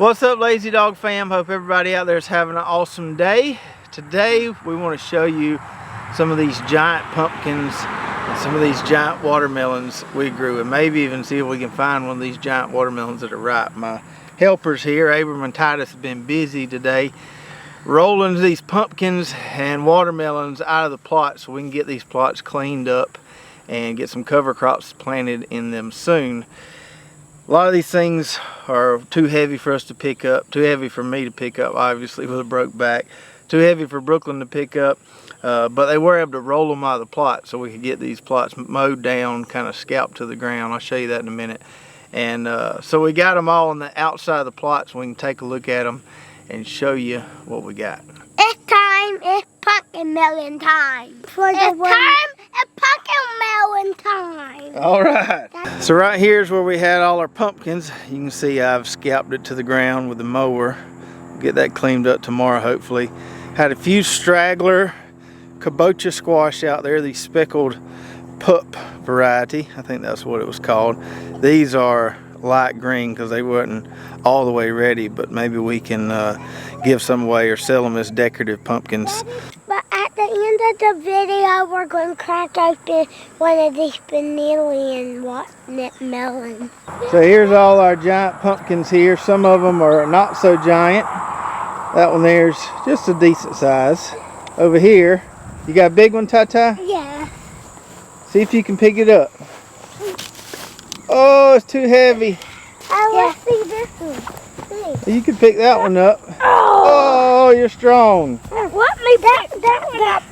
What's up, Lazy Dog fam? Hope everybody out there is having an awesome day. Today we want to show you some of these giant pumpkins and some of these giant watermelons we grew, and maybe even see if we can find one of these giant watermelons that are ripe. My helpers here, Abram and Titus, have been busy today rolling these pumpkins and watermelons out of the plots so we can get these plots cleaned up and get some cover crops planted in them soon. A lot of these things are too heavy for us to pick up, too heavy for me to pick up, obviously, with a broke back, too heavy for Brooklyn to pick up, but they were able to roll them out of the plot so we could get these plots mowed down, kind of scalped to the ground. I'll show you that in a minute. And so we got them all on the outside of the plots, so we can take a look at them and show you what we got. It's time, it's pumpkin melon time. It's pumpkin melon time. All right. So right here is where we had all our pumpkins. You can see I've scalped it to the ground with the mower. We'll get that cleaned up tomorrow, hopefully. Had a few straggler kabocha squash out there, the speckled pup variety. I think that's what it was called. These are light green because they weren't all the way ready, but maybe we can give some away or sell them as decorative pumpkins. But at the end of the video, we're going to crack open one of these vanilla melons. So here's all our giant pumpkins here. Some of them are not so giant. That one there's just a decent size. Over here, you got a big one, Tata? Yeah. See if you can pick it up. Oh, it's too heavy. Let's see this one. See. You can pick that one up. Oh, you're strong. Let me pick that one up.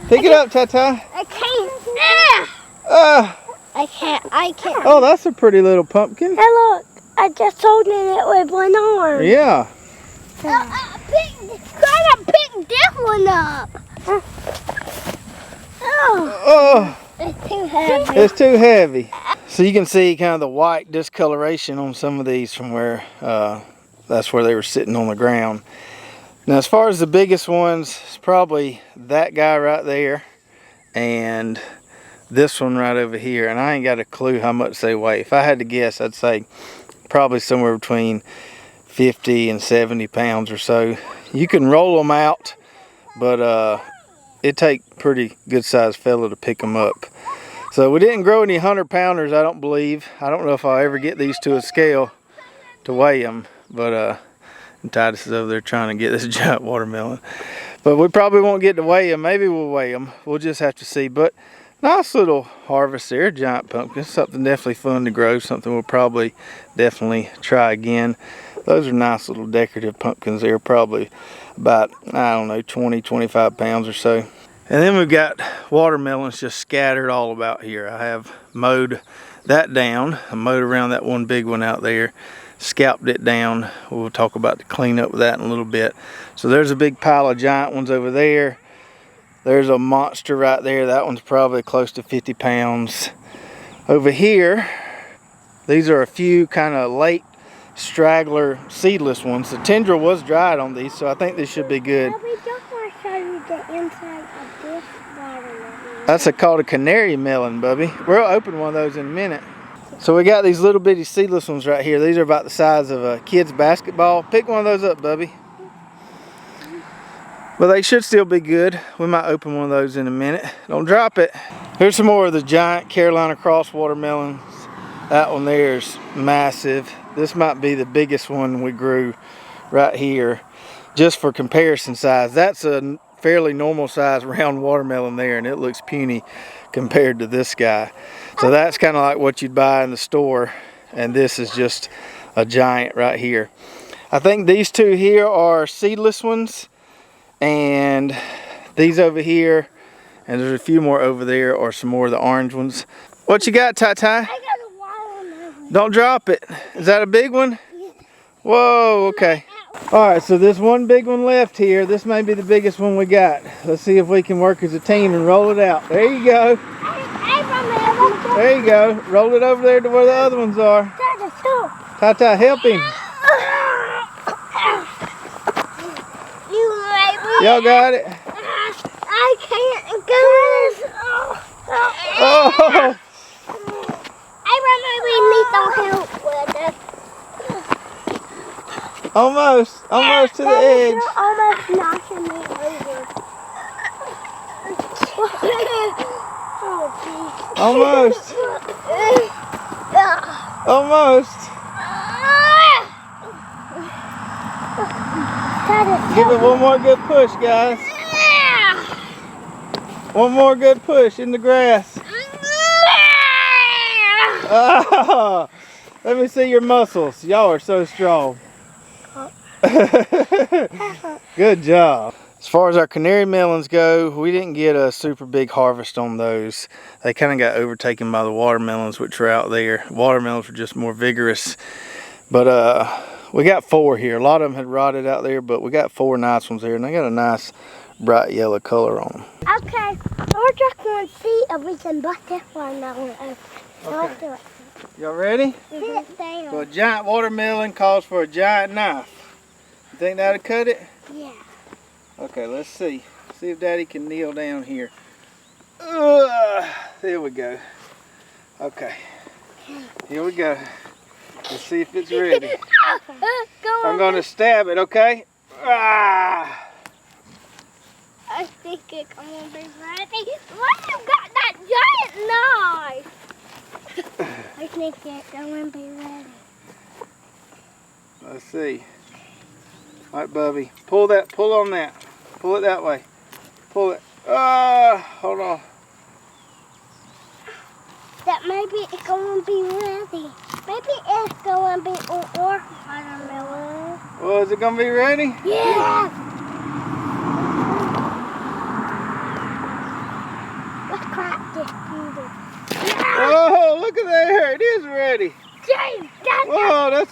Pick it up, Tata. I can't. I can't. Oh, that's a pretty little pumpkin. Hey, look. I just holding it with one arm. Yeah. Gotta pick this one up. Oh. It's too heavy. It's too heavy. So you can see kind of the white discoloration on some of these from where that's where they were sitting on the ground. Now, as far as the biggest ones, it's probably that guy right there and this one right over here. And I ain't got a clue how much they weigh. If I had to guess, I'd say probably somewhere between 50 and 70 pounds or so. You can roll them out, but it take pretty good sized fella to pick them up. So we didn't grow any 100-pounders, I don't believe. I don't know if I'll ever get these to a scale to weigh them, but Titus is over there trying to get this giant watermelon. But we probably won't get to weigh them. Maybe we'll weigh them. We'll just have to see. But nice little harvest there, giant pumpkins. Something definitely fun to grow. Something we'll probably definitely try again. Those are nice little decorative pumpkins. They're probably about, I don't know, 20, 25 pounds or so. And then we've got watermelons just scattered all about here. I have mowed that down. I mowed around that one big one out there, scalped it down. We'll talk about the cleanup of that in a little bit. So there's a big pile of giant ones over there. There's a monster right there. That one's probably close to 50 pounds. Over here, these are a few kind of late straggler seedless ones. The tendril was dried on these, so I think this should be good. We just want to show you the inside of this watermelon. That's called a Canary melon, Bubby. We'll open one of those in a minute. So we got these little bitty seedless ones right here. These are about the size of a kid's basketball. Pick one of those up, Bubby. But they should still be good. We might open one of those in a minute. Don't drop it. Here's some more of the giant Carolina cross watermelons. That one there is massive. This might be the biggest one we grew right here, just for comparison size. That's a fairly normal size round watermelon there, and it looks puny compared to this guy. So that's kind of like what you'd buy in the store, and this is just a giant right here. I think these two here are seedless ones, and these over here, and there's a few more over there, are some more of the orange ones. What you got, Ty? Don't drop it. Is that a big one? Yeah. Whoa, okay. All right, so there's one big one left here. This may be the biggest one we got. Let's see if we can work as a team and roll it out. There you go. There you go. Roll it over there to where the other ones are. Tata, help him. Y'all got it? I can't go. Oh! I remember we need some help with it. Almost to the edge. You're almost knocking me over. Oh, geez. Almost. Almost. Give it one more good push, guys. One more good push in the grass. Oh, let me see your muscles. Y'all are so strong. Good job. As far as our canary melons go, we didn't get a super big harvest on those. They kind of got overtaken by the watermelons, which are out there. Watermelons were just more vigorous. But we got 4 here. A lot of them had rotted out there, but we got 4 nice ones here, and they got a nice bright yellow color on them. Okay, we're just going to see if we can bust this watermelon open. Let's do it. Y'all ready? Sit it down. So a giant watermelon calls for a giant knife. You think that'll cut it? Yeah. Okay, let's see. See if Daddy can kneel down here. There we go. Okay. Here we go. Let's see if it's ready. I'm going to stab it, okay? Ah! I think it's going to be ready. Why you got that giant knife? I think it's going to be ready. Let's see. All right, Bubby. Pull on that. Pull it that way. Pull it. Hold on. That maybe it's going to be ready. Maybe it's going to be watermelon. Well, is it going to be ready? Yeah. Let's crack this noodle. Oh, look at there. It is ready. James, Whoa, that's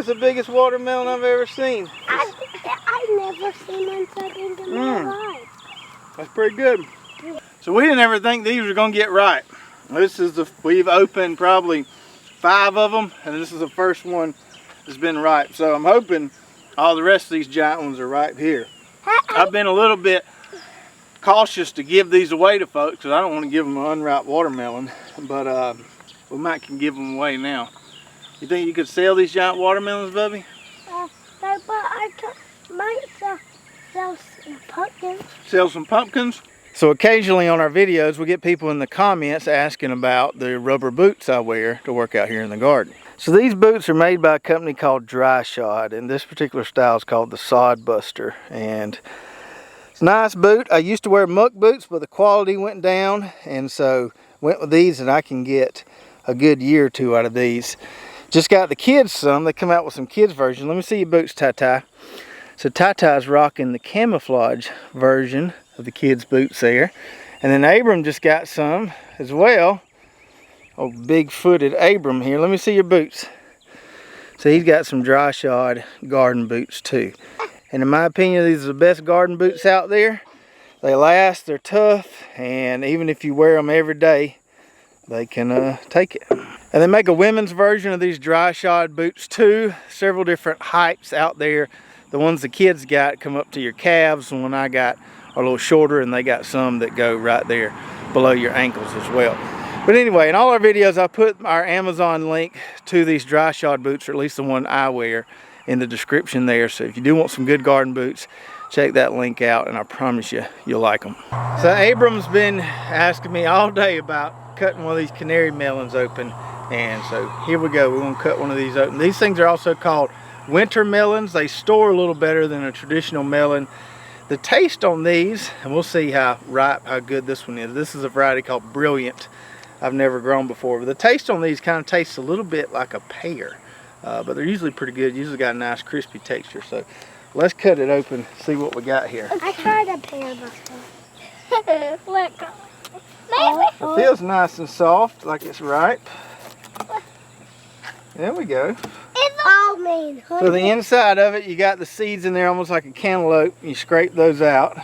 the biggest watermelon I've ever seen. I've never seen one so big in my life. That's pretty good. So we didn't ever think these were going to get ripe. We've opened probably 5 of them, and this is the first one that's been ripe. So I'm hoping all the rest of these giant ones are ripe here. I've been a little bit cautious to give these away to folks because I don't want to give them an unripe watermelon, but we might can give them away now. You think you could sell these giant watermelons, Bubby? But I might sell some pumpkins. Sell some pumpkins? So occasionally on our videos we get people in the comments asking about the rubber boots I wear to work out here in the garden. So these boots are made by a company called Dry Shod, and this particular style is called the Sod Buster. And it's a nice boot. I used to wear muck boots, but the quality went down, and so went with these, and I can get a good year or 2 out of these. Just got the kids some. They come out with some kids version. Let me see your boots, Ty-Ty. So Ty-Ty's rocking the camouflage version of the kids' boots there. And then Abram just got some as well. Oh, big-footed Abram here. Let me see your boots. So he's got some Dry Shod garden boots too. And in my opinion, these are the best garden boots out there. They last, they're tough, and even if you wear them every day, they can take it. And they make a women's version of these Dry Shod boots too. Several different heights out there. The ones the kids got come up to your calves. The one I got are a little shorter, and they got some that go right there below your ankles as well. But anyway, in all our videos, I put our Amazon link to these Dry Shod boots, or at least the one I wear, in the description there. So if you do want some good garden boots, check that link out, and I promise you, you'll like them. So Abram's been asking me all day about cutting one of these canary melons open, and so here we go. We're going to cut one of these open. These things are also called winter melons. They store a little better than a traditional melon. The taste on these, and we'll see how ripe, how good this one is. This is a variety called Brilliant. I've never grown before, but the taste on these kind of tastes a little bit like a pear, but they're usually pretty good. Usually got a nice crispy texture. So let's cut it open, see what we got here. I tried a pear before. Look. It feels nice and soft, like it's ripe. There we go. It's all mean. So the inside of it, you got the seeds in there almost like a cantaloupe. You scrape those out.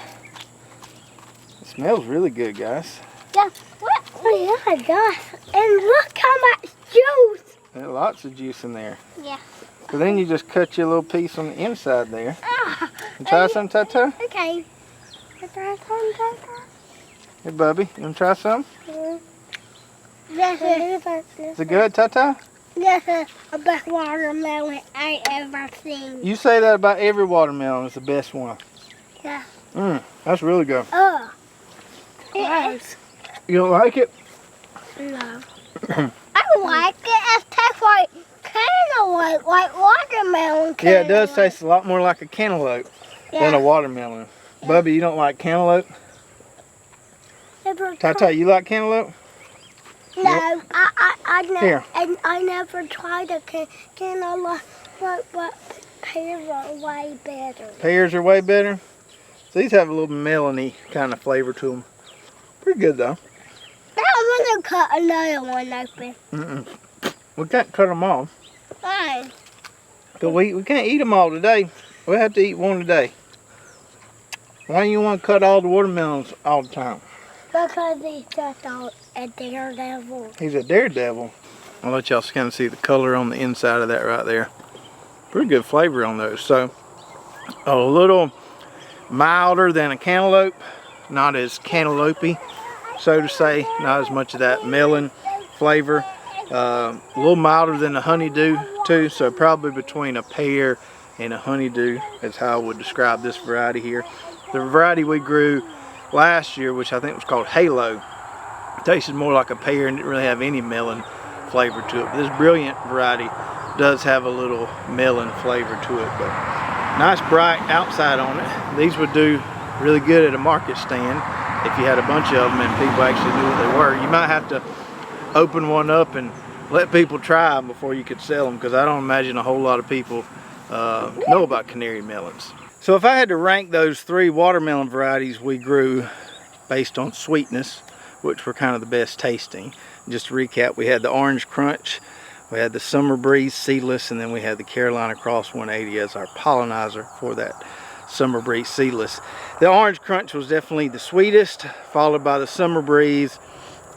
It smells really good, guys. Yeah. What? Oh yeah, it does. And look how much juice. There's lots of juice in there. Yeah. So then you just cut you a little piece on the inside there. And try some, Tata? Okay. Try some, Tata. Hey, Bubby, you want to try some? Yes. Is it good, Tata? This is the best watermelon I ever seen. You say that about every watermelon. It's the best one. Yeah. That's really good. Oh. Gross. You don't like it? No. I like it. It tastes like cantaloupe, like watermelon cantaloupe. Yeah, it does taste a lot more like a cantaloupe than a watermelon. Yeah. Bubby, you don't like cantaloupe? Tata, you like cantaloupe? No, yep. I never tried a cantaloupe, but pears are way better. Pears are way better? So these have a little melony kind of flavor to them. Pretty good though. I want to cut another one open. We can't cut them off. Why? But we can't eat them all today. We'll have to eat one today. Why do you want to cut all the watermelons all the time? Because he's just a daredevil. He's a daredevil. I'll let y'all kind of see the color on the inside of that right there. Pretty good flavor on those. So a little milder than a cantaloupe. Not as cantaloupe-y, so to say. Not as much of that melon flavor. A little milder than a honeydew too. So probably between a pear and a honeydew is how I would describe this variety here. The variety we grew last year, which I think was called Halo, tasted more like a pear and didn't really have any melon flavor to it. But this Brilliant variety does have a little melon flavor to it, but nice bright outside on it. These would do really good at a market stand if you had a bunch of them and people actually knew what they were. You might have to open one up and let people try them before you could sell them, because I don't imagine a whole lot of people know about Canary melons. So if I had to rank those 3 watermelon varieties we grew based on sweetness, which were kind of the best tasting, just to recap, we had the Orange Crunch, we had the Summer Breeze Seedless, and then we had the Carolina Cross 180 as our pollinizer for that Summer Breeze Seedless. The Orange Crunch was definitely the sweetest, followed by the Summer Breeze.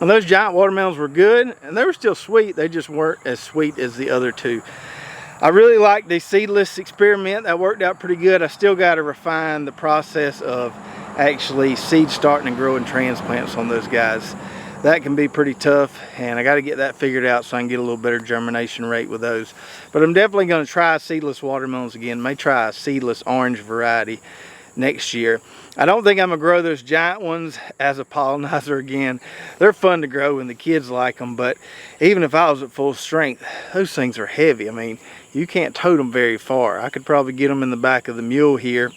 And those giant watermelons were good, and they were still sweet, they just weren't as sweet as the other 2. I really like the seedless experiment. That worked out pretty good. I still got to refine the process of actually seed starting and growing transplants on those guys. That can be pretty tough, and I got to get that figured out so I can get a little better germination rate with those. But I'm definitely going to try seedless watermelons again. May try a seedless orange variety next year. I don't think I'm gonna grow those giant ones as a pollinizer again. They're fun to grow and the kids like them, but even if I was at full strength, those things are heavy. I mean, you can't tote them very far. I could probably get them in the back of the mule here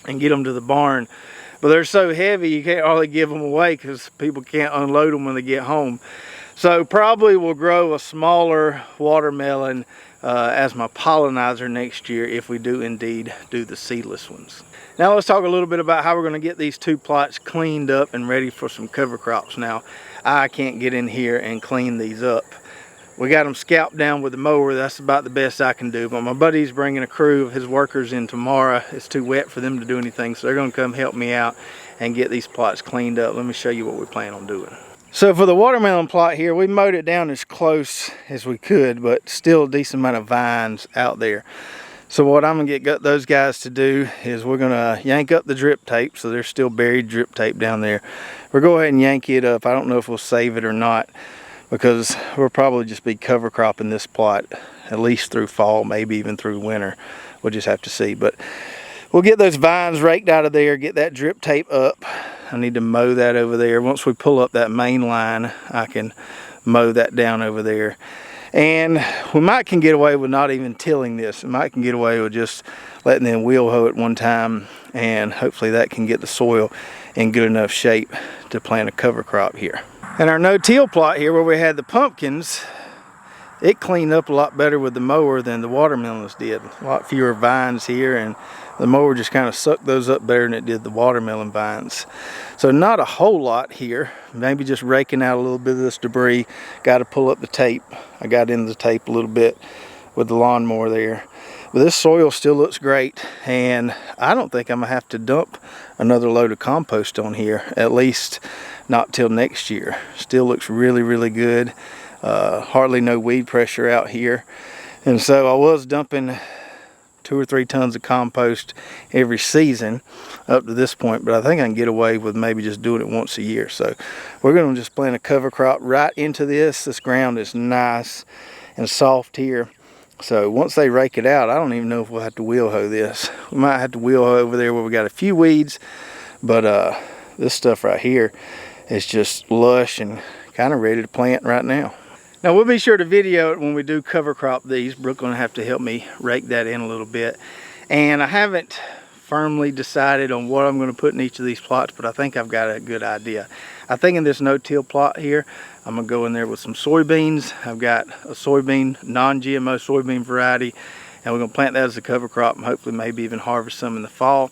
and get them to the barn, but they're so heavy you can't hardly give them away because people can't unload them when they get home. So probably we'll grow a smaller watermelon as my pollinizer next year if we do indeed do the seedless ones. Now let's talk a little bit about how we're going to get these 2 plots cleaned up and ready for some cover crops. Now, I can't get in here and clean these up. We got them scalped down with the mower. That's about the best I can do. But my buddy's bringing a crew of his workers in tomorrow. It's too wet for them to do anything, so they're going to come help me out and get these plots cleaned up. Let me show you what we plan on doing. So for the watermelon plot here, we mowed it down as close as we could, but still a decent amount of vines out there. So what I'm gonna get those guys to do is we're gonna yank up the drip tape. So there's still buried drip tape down there. We'll go ahead and yank it up. I don't know if we'll save it or not, because we'll probably just be cover cropping this plot at least through fall, maybe even through winter. We'll just have to see. But we'll get those vines raked out of there, get that drip tape up. I need to mow that over there. Once we pull up that main line, I can mow that down over there. And we might can get away with not even tilling this. We might can get away with just letting them wheel hoe it one time, and hopefully that can get the soil in good enough shape to plant a cover crop here. And our no-till plot here where we had the pumpkins, it cleaned up a lot better with the mower than the watermelons did. A lot fewer vines here, and the mower just kind of sucked those up better than it did the watermelon vines. So not a whole lot here. Maybe just raking out a little bit of this debris. Got to pull up the tape. I got into the tape a little bit with the lawnmower there. But this soil still looks great, and I don't think I'm gonna have to dump another load of compost on here, at least not till next year. Still looks really, really good. Hardly no weed pressure out here. And so I was dumping 2 or 3 tons of compost every season up to this point, but I think I can get away with maybe just doing it once a year. So we're going to just plant a cover crop right into this. This ground is nice, and soft here. So once they rake it out, I don't even know if we'll have to wheel hoe this. We might have to wheel hoe over there where we got a few weeds, but this stuff right here is just lush and kind of ready to plant right now. Now we'll be sure to video it when we do cover crop these. Brooke's gonna have to help me rake that in a little bit. And I haven't firmly decided on what I'm gonna put in each of these plots, but I think I've got a good idea. I think in this no-till plot here, I'm gonna go in there with some soybeans. I've got a soybean, non-GMO soybean variety, and we're gonna plant that as a cover crop and hopefully maybe even harvest some in the fall.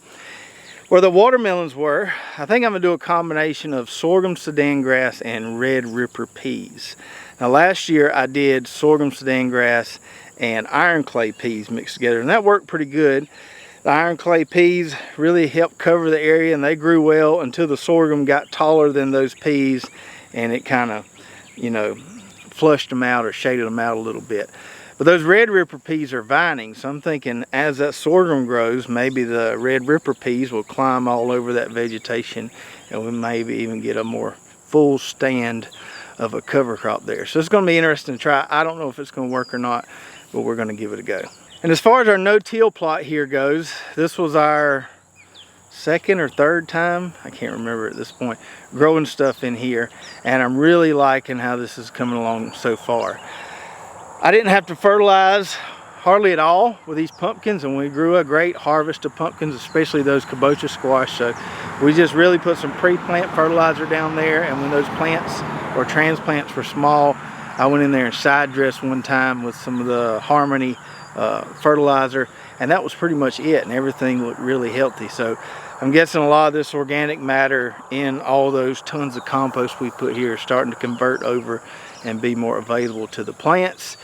Where the watermelons were, I think I'm gonna do a combination of sorghum, Sudan grass, and red ripper peas. Now last year I did sorghum, Sudan grass, and iron clay peas mixed together, and that worked pretty good. The iron clay peas really helped cover the area, and they grew well until the sorghum got taller than those peas, and it kind of, you know, flushed them out or shaded them out a little bit. But those red ripper peas are vining, so I'm thinking as that sorghum grows, maybe the red ripper peas will climb all over that vegetation, and we maybe even get a more full stand of a cover crop there. So it's going to be interesting to try. I don't know if it's going to work or not, but we're going to give it a go. And as far as our no-till plot here goes, this was our second or third time, I can't remember at this point, growing stuff in here, and I'm really liking how this is coming along so far. I didn't have to fertilize hardly at all with these pumpkins, and we grew a great harvest of pumpkins, especially those kabocha squash. So we just really put some pre-plant fertilizer down there, and when those plants or transplants were small, I went in there and side dressed one time with some of the Harmony fertilizer, and that was pretty much it, and everything looked really healthy. So I'm guessing a lot of this organic matter in all those tons of compost we put here is starting to convert over and be more available to the plants.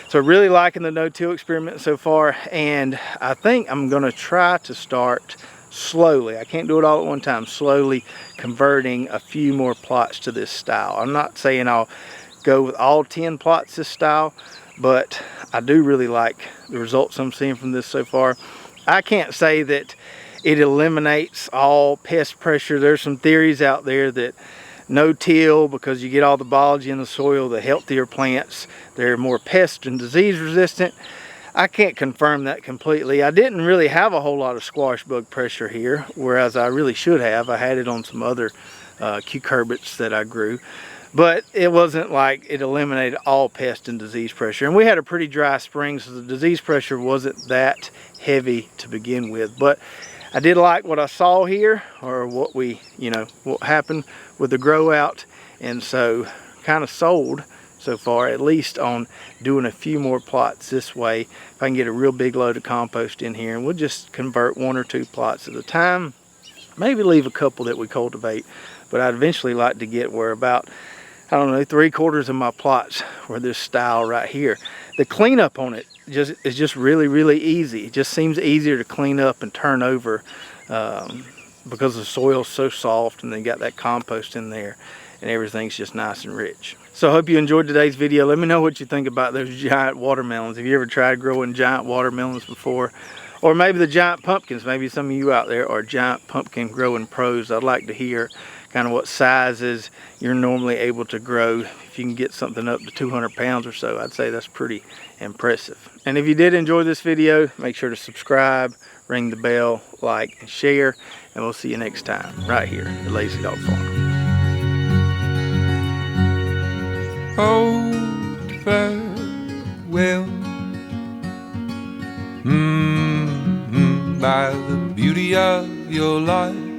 So really liking the no-till experiment so far, and I think I'm going to try to start slowly. I can't do it all at one time. Slowly converting a few more plots to this style. I'm not saying I'll go with all 10 plots this style, but I do really like the results I'm seeing from this so far. I can't say that it eliminates all pest pressure. There's some theories out there that no-till, because you get all the biology in the soil, the healthier plants, they're more pest and disease resistant. I can't confirm that completely. I didn't really have a whole lot of squash bug pressure here, whereas I really should have. I had it on some other cucurbits that I grew. But it wasn't like it eliminated all pest and disease pressure. And we had a pretty dry spring, so the disease pressure wasn't that heavy to begin with. But I did like what I saw here, or what what happened with the grow out. And so kind of sold so far, at least on doing a few more plots this way. If I can get a real big load of compost in here, and we'll just convert 1 or 2 plots at a time. Maybe leave a couple that we cultivate. But I'd eventually like to get where about, I don't know, 3/4 of my plots were this style right here. The cleanup on it is just really, really easy. It just seems easier to clean up and turn over because the soil's so soft, and they got that compost in there, and everything's just nice and rich. So I hope you enjoyed today's video. Let me know what you think about those giant watermelons. Have you ever tried growing giant watermelons before? Or maybe the giant pumpkins. Maybe some of you out there are giant pumpkin growing pros. I'd like to hear kind of what sizes you're normally able to grow. If you can get something up to 200 pounds or so, I'd say that's pretty impressive. And if you did enjoy this video, make sure to subscribe, ring the bell, like, and share, and we'll see you next time right here at Lazy Dog Farm. Oh, farewell, by the beauty of your life.